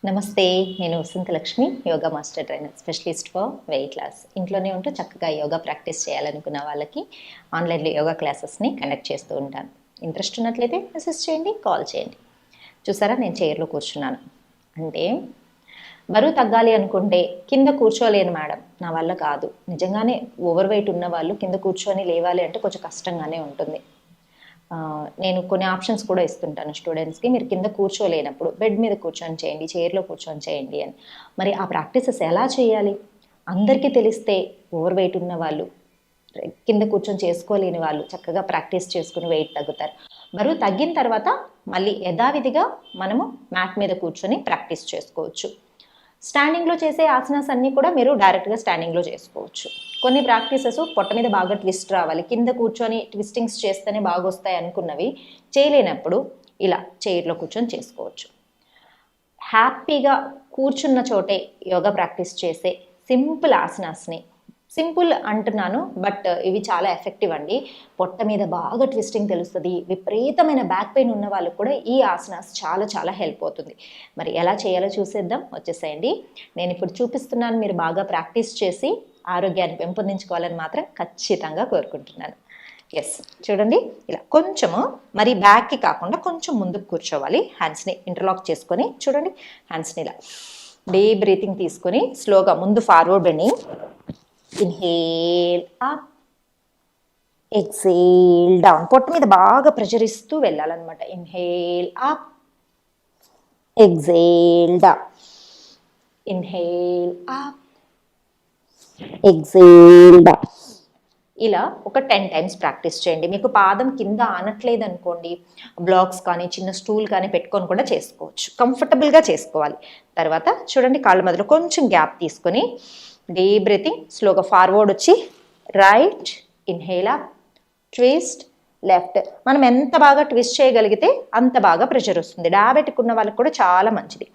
నమస్తే, నేను Vasanthalakshmi, yoga master trainer, specialist for weight loss. ఇంట్లోనే ఉంటూ చక్కగా యోగా ప్రాక్టీస్ చేయాలనుకున్న వాళ్ళకి ఆన్లైన్లో యోగా క్లాసెస్ని కండక్ట్ చేస్తూ ఉంటాను. ఇంట్రెస్ట్ ఉన్నట్లయితే మెసేజ్ చేయండి, కాల్ చేయండి. చూసారా, నేను చైర్లో కూర్చున్నాను. అంటే బరువు తగ్గాలి అనుకుంటే కింద కూర్చోలేను మేడం, నా వల్ల కాదు. నిజంగానే ఓవర్ వెయిట్ ఉన్న వాళ్ళు కింద కూర్చొని లేవాలి అంటే కొంచెం కష్టంగానే ఉంటుంది. నేను కొన్ని ఆప్షన్స్ కూడా ఇస్తుంటాను స్టూడెంట్స్కి. మీరు కింద కూర్చోలేనప్పుడు బెడ్ మీద కూర్చొని చేయండి, చైర్లో కూర్చొని చేయండి అని. మరి ఆ ప్రాక్టీసెస్ ఎలా చేయాలి? అందరికీ తెలిస్తే ఓవర్ వెయిట్ ఉన్న వాళ్ళు, కింద కూర్చొని చేసుకోలేని వాళ్ళు చక్కగా ప్రాక్టీస్ చేసుకుని వెయిట్ తగ్గుతారు. బరువు తగ్గిన తర్వాత మళ్ళీ యథావిధిగా మనము మ్యాట్ మీద కూర్చొని ప్రాక్టీస్ చేసుకోవచ్చు. స్టాండింగ్లో చేసే ఆసనాస్ అన్నీ కూడా మీరు డైరెక్ట్గా స్టాండింగ్లో చేసుకోవచ్చు. కొన్ని ప్రాక్టీసెస్ పొట్ట మీద బాగా ట్విస్ట్ రావాలి, కింద కూర్చొని ట్విస్టింగ్స్ చేస్తేనే బాగా వస్తాయి అనుకున్నవి చేయలేనప్పుడు ఇలా చైర్లో కూర్చొని చేసుకోవచ్చు. హ్యాపీగా కూర్చున్న చోటే యోగా ప్రాక్టీస్ చేసే సింపుల్ ఆసనాస్ని, సింపుల్ అంటున్నాను బట్ ఇవి చాలా ఎఫెక్టివ్ అండి. పొట్ట మీద బాగా ట్విస్టింగ్ తెలుస్తుంది, విపరీతమైన బ్యాక్ పెయిన్ ఉన్న వాళ్ళకు కూడా ఈ ఆసనాస్ చాలా చాలా హెల్ప్ అవుతుంది. మరి ఎలా చేయాలో చూసేద్దాం, వచ్చేసేయండి. నేను ఇప్పుడు చూపిస్తున్నాను, మీరు బాగా ప్రాక్టీస్ చేసి ఆరోగ్యాన్ని పెంపొందించుకోవాలని మాత్రం ఖచ్చితంగా కోరుకుంటున్నాను. ఎస్, చూడండి, ఇలా కొంచెము మరి బ్యాక్కి కాకుండా కొంచెం ముందుకు కూర్చోవాలి. హ్యాండ్స్ని ఇంటర్లాక్ చేసుకొని చూడండి, హ్యాండ్స్ని ఇలా డీప్ బ్రీతింగ్ తీసుకొని స్లోగా ముందు forward bending. Inhale up, exhale down. పొట్ట మీద బాగా ప్రెషర్ ఇస్తూ వెళ్ళాలన్నమాట. Inhale up, exhale down. Inhale up, exhale down. ఇలా ఒక 10 టైమ్స్ ప్రాక్టీస్ చేయండి. మీకు పాదం కింద ఆనట్లేదు అనుకోండి, బ్లాక్స్ కానీ చిన్న స్టూల్ కానీ పెట్టుకొని కూడా చేసుకోవచ్చు. కంఫర్టబుల్గా చేసుకోవాలి. తర్వాత చూడండి, కాళ్ళ మధ్యలో కొంచెం గ్యాప్ తీసుకొని డీప్ బ్రీతింగ్, స్లోగా ఫార్వర్డ్ వచ్చి right, inhale up, twist left. మనం ఎంత బాగా ట్విస్ట్ చేయగలిగితే అంత బాగా ప్రెషర్ వస్తుంది. డయాబెటిక్ ఉన్న వాళ్ళకి కూడా చాలా మంచిది.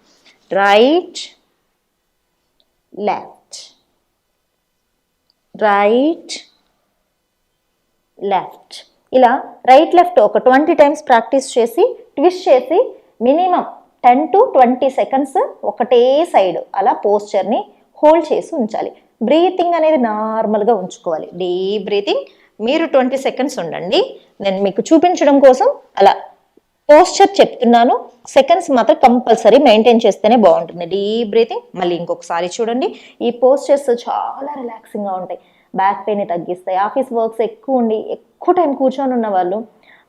Right, left, right, left. ఇలా రైట్ లెఫ్ట్ ఒక 20 టైమ్స్ ప్రాక్టీస్ చేసి ట్విస్ట్ చేసి మినిమం 10 to 20 సెకండ్స్ ఒకటే సైడ్ అలా పోస్చర్ని హోల్డ్ చేసి ఉంచాలి. బ్రీతింగ్ అనేది నార్మల్గా ఉంచుకోవాలి. డీప్ బ్రీతింగ్ మీరు 20 సెకండ్స్ ఉండండి. నేను మీకు చూపించడం కోసం అలా పోస్చర్ చెప్తున్నాను. సెకండ్స్ మాత్రం కంపల్సరీ మెయింటైన్ చేస్తేనే బాగుంటుంది. Deep breathing. మళ్ళీ ఇంకొకసారి చూడండి. ఈ పోస్చర్స్ చాలా రిలాక్సింగ్గా ఉంటాయి, బ్యాక్ పెయిన్ తగ్గిస్తాయి. ఆఫీస్ వర్క్స్ ఎక్కువ ఉండి ఎక్కువ టైం కూర్చొని ఉన్న వాళ్ళు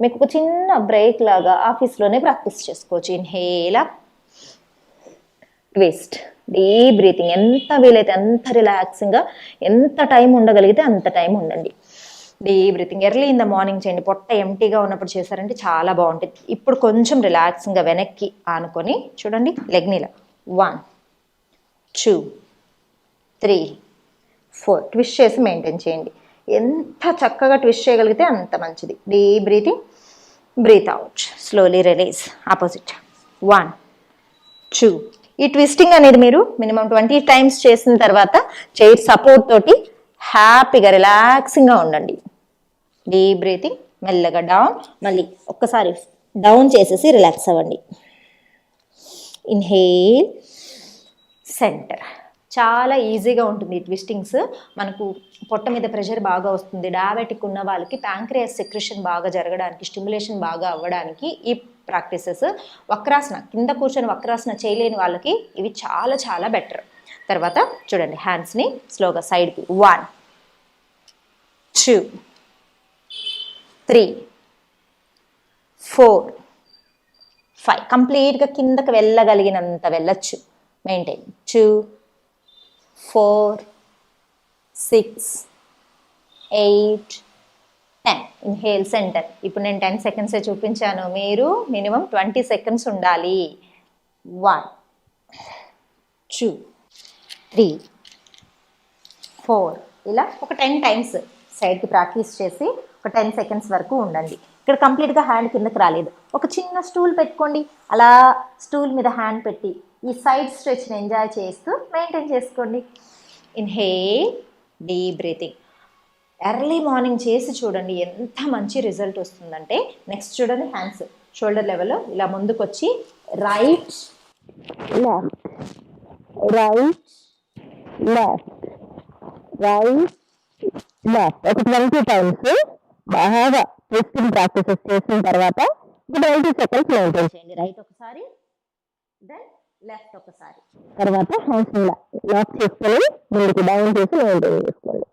మీకు ఒక చిన్న బ్రేక్ లాగా ఆఫీస్లోనే ప్రాక్టీస్ చేసుకోవచ్చు. Inhale up, twist, deep breathing. ఎంత వీలైతే అంత రిలాక్సింగ్గా, ఎంత టైం ఉండగలిగితే అంత టైం ఉండండి. Deep breathing early in the morning చేయండి. పొట్ట ఎంటీగా ఉన్నప్పుడు చేశారంటే చాలా బాగుంటుంది. ఇప్పుడు కొంచెం రిలాక్సింగ్గా వెనక్కి ఆనుకొని చూడండి, లెగ్ని ఇలా 1 2 3 4 ట్విస్ట్ చేసి మెయింటైన్ చేయండి. ఎంత చక్కగా ట్విస్ట్ చేయగలిగితే అంత మంచిది. Deep breathing, breath out, slowly release. Opposite 1 2. ఈ ట్విస్టింగ్ అనేది మీరు మినిమం 20 టైమ్స్ చేసిన తర్వాత చైర్ సపోర్ట్ తోటి హ్యాపీగా రిలాక్సింగ్గా ఉండండి. డీప్ బ్రీతింగ్, మెల్లగా డౌన్. మళ్ళీ ఒక్కసారి డౌన్ చేసేసి రిలాక్స్ అవ్వండి. Inhale, centre. చాలా ఈజీగా ఉంటుంది ట్విస్టింగ్స్. మనకు పొట్ట మీద ప్రెషర్ బాగా వస్తుంది. డయాబెటిక్ ఉన్న వాళ్ళకి ప్యాంక్రియాస్ సెక్రెషన్ బాగా జరగడానికి, స్టిమ్యులేషన్ బాగా అవ్వడానికి ఈ ప్రాక్టీసెస్. వక్రాసన, కింద కూర్చొని వక్రాసన చేయలేని వాళ్ళకి ఇవి చాలా చాలా బెటర్. తర్వాత చూడండి, హ్యాండ్స్ని స్లోగా సైడ్కి 1 2 3 4 5. కంప్లీట్గా కిందకి వెళ్ళగలిగినంత వెళ్ళచ్చు. మెయింటైన్ 2 4 6 8 10. Inhale, centre. ఇప్పుడు నేను 10 సెకండ్సే చూపించాను, మీరు మినిమం 20 సెకండ్స్ ఉండాలి. 1 2 3 4. ఇలా ఒక 10 టైమ్స్ సైడ్కి ప్రాక్టీస్ చేసి ఒక 10 సెకండ్స్ వరకు ఉండండి. ఇక్కడ కంప్లీట్గా హ్యాండ్ కిందకి రాలేదు, ఒక చిన్న స్టూల్ పెట్టుకోండి. అలా స్టూల్ మీద హ్యాండ్ పెట్టి ఈ సైడ్ స్ట్రెచ్ని ఎంజాయ్ చేస్తూ మెయింటైన్ చేసుకోండి. Inhale, deep breathing. Early morning చేసి చూడండి ఎంత మంచి రిజల్ట్ వస్తుందంటే. నెక్స్ట్ చూడండి, హ్యాండ్స్ షోల్డర్ లెవెల్లో ఇలా ముందుకు వచ్చి right left, right left, right left. ఒక 20 టైమ్స్ బాగా ట్విస్టింగ్ ప్రాక్టీసెస్ చేసిన తర్వాత 20 సెకండ్స్ మెయింటైన్ చేయండి. రైట్ ఒకసారి, దెన్ లెఫ్ట్ ఒకసారి, తర్వాత హ్యాండ్స్ ఇలా లాక్ చేసుకొని ముందుకు డౌన్ చేసి మెయింటైన్ చేసుకోండి.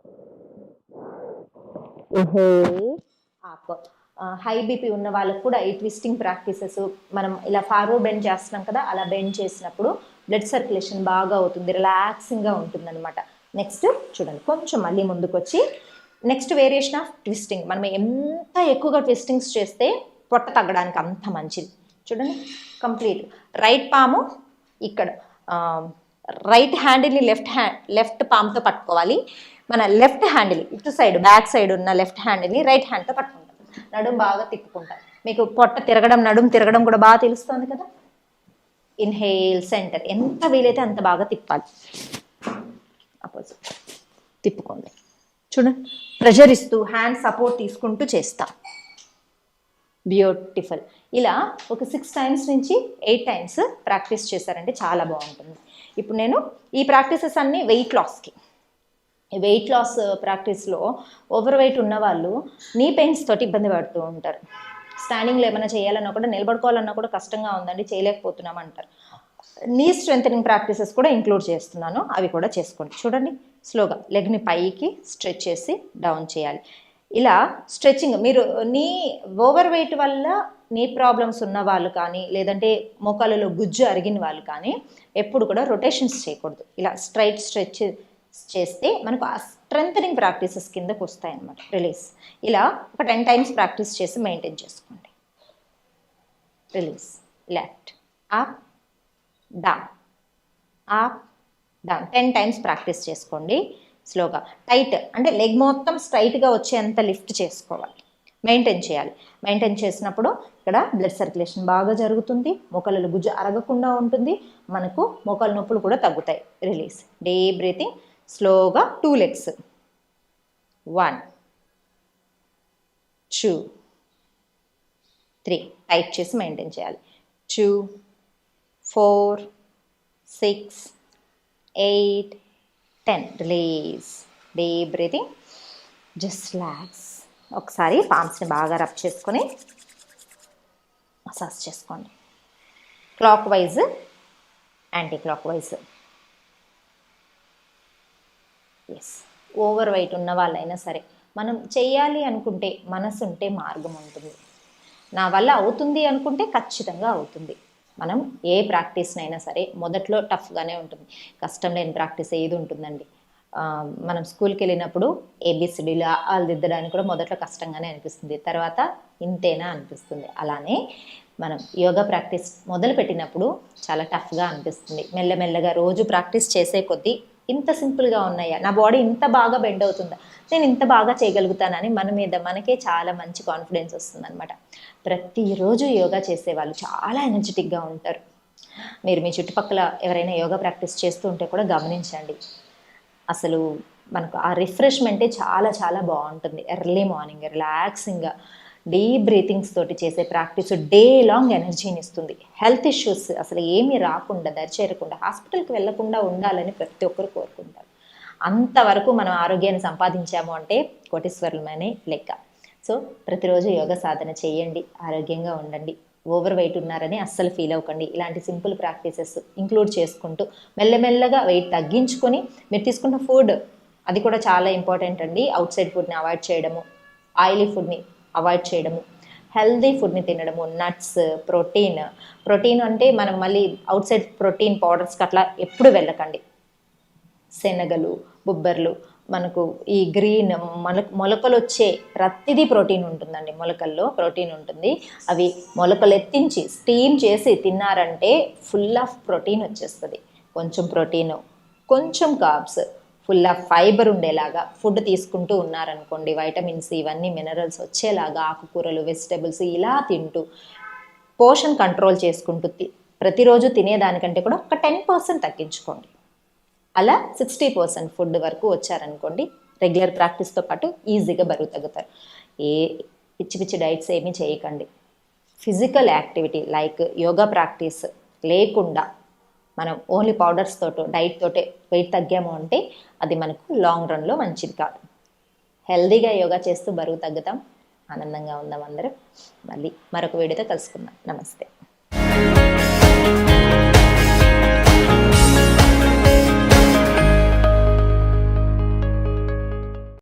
హై బీపీ ఉన్న వాళ్ళకు కూడా ఈ ట్విస్టింగ్ ప్రాక్టీసెస్ మనం ఇలా ఫార్వర్డ్ బెండ్ చేస్తున్నాం కదా, అలా బెండ్ చేసినప్పుడు బ్లడ్ సర్క్యులేషన్ బాగా అవుతుంది, రిలాక్సింగ్గా ఉంటుంది అనమాట. నెక్స్ట్ చూడండి, కొంచెం మళ్ళీ ముందుకు వచ్చి నెక్స్ట్ వేరియేషన్ ఆఫ్ ట్విస్టింగ్. మనం ఎంత ఎక్కువగా ట్విస్టింగ్స్ చేస్తే పొట్ట తగ్గడానికి అంత మంచిది. చూడండి, కంప్లీట్ రైట్ పాము ఇక్కడ, రైట్ హ్యాండిల్ని లెఫ్ట్ పామ్తో పట్టుకోవాలి. మన లెఫ్ట్ హ్యాండిల్ ఇటు సైడ్ బ్యాక్ సైడ్ ఉన్న లెఫ్ట్ హ్యాండిల్ని రైట్ హ్యాండ్తో పట్టుకుంటాం. నడుము బాగా తిప్పుకుంటాం. మీకు పొట్ట తిరగడం, నడుము తిరగడం కూడా బాగా తెలుస్తుంది కదా. ఇన్హేల్ సెంటర్, ఎంత వీలైతే అంత బాగా తిప్పాలి. అపోజిట్ తిప్పుకోండి. చూడండి, ప్రెషర్ ఇస్తూ హ్యాండ్ సపోర్ట్ తీసుకుంటూ చేస్తాం. బ్యూటిఫుల్. ఇలా ఒక 6 టైమ్స్ నుంచి 8 టైమ్స్ ప్రాక్టీస్ చేశారంటే చాలా బాగుంటుంది. ఇప్పుడు నేను ఈ ప్రాక్టీసెస్ అన్నీ వెయిట్ లాస్కి. వెయిట్ లాస్ ప్రాక్టీస్లో ఓవర్ వెయిట్ ఉన్న వాళ్ళు నీ పెయిన్స్ తోటి ఇబ్బంది పడుతూ ఉంటారు. స్టాండింగ్లో ఏమైనా చేయాలన్నా కూడా, నిలబడుకోవాలన్నా కూడా కష్టంగా ఉందండి, చేయలేకపోతున్నాం అంటారు. నీ స్ట్రెంథనింగ్ ప్రాక్టీసెస్ కూడా ఇంక్లూడ్ చేస్తున్నాను, అవి కూడా చేసుకోండి. చూడండి, స్లోగా లెగ్ని పైకి స్ట్రెచ్ చేసి డౌన్ చేయాలి. ఇలా స్ట్రెచ్చింగ్, మీరు నీ ఓవర్ వెయిట్ వల్ల నీ ప్రాబ్లమ్స్ ఉన్న వాళ్ళు కానీ, లేదంటే మోకాళ్ళలో గుజ్జు అరిగిన వాళ్ళు కానీ ఎప్పుడు కూడా రొటేషన్స్ చేయకూడదు. ఇలా స్ట్రైట్ స్ట్రెచ్ చేస్తే మనకు ఆ స్ట్రెంథనింగ్ ప్రాక్టీసెస్ కిందకు వస్తాయి అన్నమాట. రిలీజ్. ఇలా ఒక 10 టైమ్స్ ప్రాక్టీస్ చేసి మెయింటైన్ చేసుకోండి. Release. Left, up, down, up, down. 10 times practice చేసుకోండి స్లోగా. టైట్ అంటే లెగ్ మొత్తం స్ట్రైట్గా వచ్చేంత లిఫ్ట్ చేసుకోవాలి, మెయింటైన్ చేయాలి. మెయింటైన్ చేసినప్పుడు ఇక్కడ బ్లడ్ సర్క్యులేషన్ బాగా జరుగుతుంది, మోకాళ్ళలో గుజ్జు అరగకుండా ఉంటుంది, మనకు మోకాళ్ళ నొప్పులు కూడా తగ్గుతాయి. రిలీజ్. Deep breathing. స్లోగా 2 లెగ్స్. 1, 2, 3 టైట్ చేసి మెయింటైన్ చేయాలి. 2, 4, 6, 8, 10. Release. Deep breathing. Just relax. ఒకసారి పామ్స్ని బాగా రబ్ చేసుకొని మసాజ్ చేసుకోండి. Clockwise, anti clockwise. Yes, overweight ఉన్న వాళ్ళైనా సరే మనం చేయాలి అనుకుంటే, మనసు ఉంటే మార్గం ఉంటుంది. నా వల్ల అవుతుంది అనుకుంటే ఖచ్చితంగా అవుతుంది. మనం ఏ ప్రాక్టీస్నైనా సరే మొదట్లో టఫ్గానే ఉంటుంది, కష్టం లేని ప్రాక్టీస్ ఏది ఉంటుందండి. మనం స్కూల్కి వెళ్ళినప్పుడు ఏబిసిడీలు వాళ్ళు దిద్దడానికి కూడా మొదట్లో కష్టంగానే అనిపిస్తుంది, తర్వాత ఇంతేనా అనిపిస్తుంది. అలానే మనం యోగా ప్రాక్టీస్ మొదలు పెట్టినప్పుడు చాలా టఫ్గా అనిపిస్తుంది. మెల్లమెల్లగా రోజు ప్రాక్టీస్ చేసే కొద్దీ ఇంత సింపుల్గా ఉన్నాయా, నా బాడీ ఇంత బాగా బెండ్ అవుతుందా, నేను ఇంత బాగా చేయగలుగుతానని మన మీద మనకే చాలా మంచి కాన్ఫిడెన్స్ వస్తుంది అనమాట. ప్రతిరోజు యోగా చేసేవాళ్ళు చాలా ఎనర్జెటిక్గా ఉంటారు. మీరు మీ చుట్టుపక్కల ఎవరైనా యోగా ప్రాక్టీస్ చేస్తూ ఉంటే కూడా గమనించండి. అసలు మనకు ఆ రిఫ్రెష్మెంటే చాలా చాలా బాగుంటుంది. ఎర్లీ మార్నింగ్ రిలాక్సింగ్గా డీప్ బ్రీతింగ్స్ తోటి చేసే ప్రాక్టీస్ డే లాంగ్ ఎనర్జీని ఇస్తుంది. హెల్త్ ఇష్యూస్ అసలు ఏమీ రాకుండా, దరిచేరకుండా, హాస్పిటల్కి వెళ్లకుండా ఉండాలని ప్రతి ఒక్కరు కోరుకుంటారు. అంతవరకు మనం ఆరోగ్యాన్ని సంపాదించాము అంటే కోటీశ్వరులమనే లెక్క. సో ప్రతిరోజు యోగా సాధన చేయండి, ఆరోగ్యంగా ఉండండి. ఓవర్ వెయిట్ ఉన్నారని అస్సలు ఫీల్ అవ్వకండి. ఇలాంటి సింపుల్ ప్రాక్టీసెస్ ఇంక్లూడ్ చేసుకుంటూ మెల్లమెల్లగా వెయిట్ తగ్గించుకొని, మీరు తీసుకున్న ఫుడ్ అది కూడా చాలా ఇంపార్టెంట్ అండి. అవుట్ సైడ్ ఫుడ్ని అవాయిడ్ చేయడము, ఆయిలీ ఫుడ్ని అవాయిడ్ చేయడము, హెల్దీ ఫుడ్ని తినడము, నట్స్, ప్రోటీన్ అంటే మనం మళ్ళీ అవుట్ సైడ్ ప్రోటీన్ పౌడర్స్కి అట్లా ఎప్పుడు వెళ్ళకండి. శనగలు, బొబ్బర్లు, మనకు ఈ గ్రీన్ మొలకలు వచ్చే ప్రతిదీ ప్రోటీన్ ఉంటుందండి. మొలకల్లో ప్రోటీన్ ఉంటుంది. అవి మొలకలు ఎత్తించి స్టీమ్ చేసి తిన్నారంటే ఫుల్ ఆఫ్ ప్రోటీన్ వచ్చేస్తుంది. కొంచెం ప్రోటీను, కొంచెం కార్బ్స్, ఫుల్ ఆఫ్ ఫైబర్ ఉండేలాగా ఫుడ్ తీసుకుంటూ ఉన్నారనుకోండి, వైటమిన్స్ ఇవన్నీ మినరల్స్ వచ్చేలాగా ఆకుకూరలు, వెజిటబుల్స్ ఇలా తింటూ పోషన్ కంట్రోల్ చేసుకుంటూ ప్రతిరోజు తినేదానికంటే కూడా ఒక 10% తగ్గించుకోండి. అలా 60% ఫుడ్ వరకు వచ్చారనుకోండి, రెగ్యులర్ ప్రాక్టీస్తో పాటు ఈజీగా బరువు తగ్గుతారు. ఏ పిచ్చి పిచ్చి డైట్స్ ఏమీ చేయకండి. Physical activity like yoga practice లేకుండా మనం ఓన్లీ పౌడర్స్ తోటో డైట్ తోటే వెయిట్ తగ్గాము అంటే అది మనకు లాంగ్ రన్లో మంచిది కాదు. హెల్దీగా యోగా చేస్తూ బరువు తగ్గుతాం, ఆనందంగా ఉందాం అందరం. మళ్ళీ మరొక వీడియోతో కలుసుకుందాం. నమస్తే.